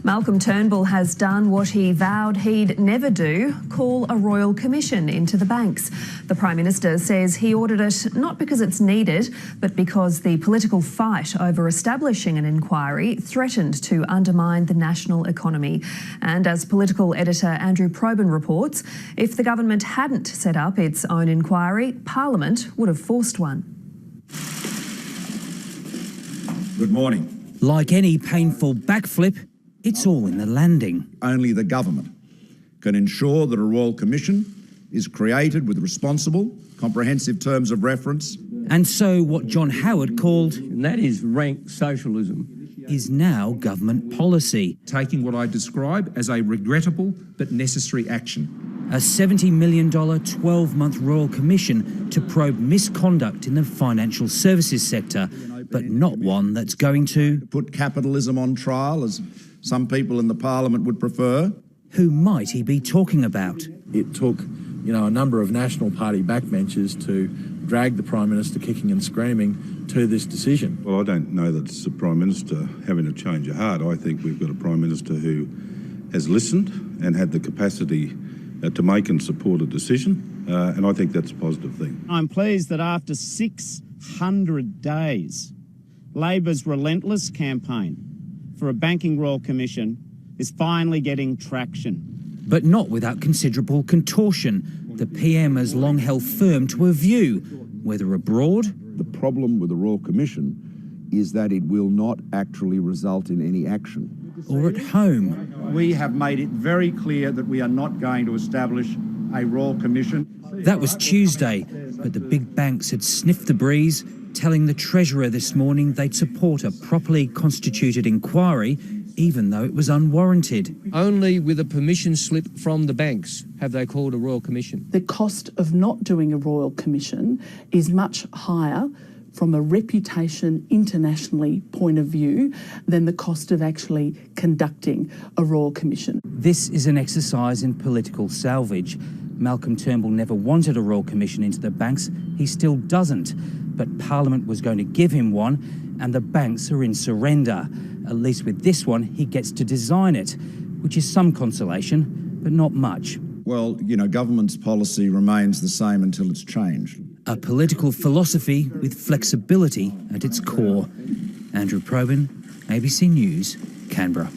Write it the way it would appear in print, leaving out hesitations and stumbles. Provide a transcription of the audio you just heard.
Malcolm Turnbull has done what he vowed he'd never do, call a royal commission into the banks. The Prime Minister says he ordered it not because it's needed, but because the political fight over establishing an inquiry threatened to undermine the national economy. And as political editor Andrew Probyn reports, if the government hadn't set up its own inquiry, Parliament would have forced one. Good morning. Like any painful backflip, it's all in the landing. Only the government can ensure that a Royal Commission is created with responsible, comprehensive terms of reference. And so what John Howard called, and that is rank socialism, is now government policy. Taking what I describe as a regrettable but necessary action. A $70 million 12-month Royal Commission to probe misconduct in the financial services sector, but not one that's going to put capitalism on trial, as some people in the Parliament would prefer. Who might he be talking about? It took, a number of National Party backbenchers to drag the Prime Minister kicking and screaming to this decision. Well, I don't know that it's the Prime Minister having a change of heart. I think we've got a Prime Minister who has listened and had the capacity to make and support a decision, and I think that's a positive thing. I'm pleased that after 600 days, Labor's relentless campaign for a banking royal commission is finally getting traction. But not without considerable contortion. The PM has long held firm to a view, whether abroad. The problem with the Royal Commission is that it will not actually result in any action. Or at home. We have made it very clear that we are not going to establish a Royal Commission. That was Tuesday, but the big banks had sniffed the breeze, telling the Treasurer this morning they'd support a properly constituted inquiry, even though it was unwarranted. only with a permission slip from the banks have they called a royal commission. The cost of not doing a royal commission is much higher from a reputation internationally point of view than the cost of actually conducting a royal commission. This is an exercise in political salvage. Malcolm Turnbull never wanted a royal commission into the banks. He still doesn't. But Parliament was going to give him one, and the banks are in surrender. At least with this one, he gets to design it, which is some consolation, but not much. Well, government's policy remains the same until it's changed. A political philosophy with flexibility at its core. Andrew Probyn, ABC News, Canberra.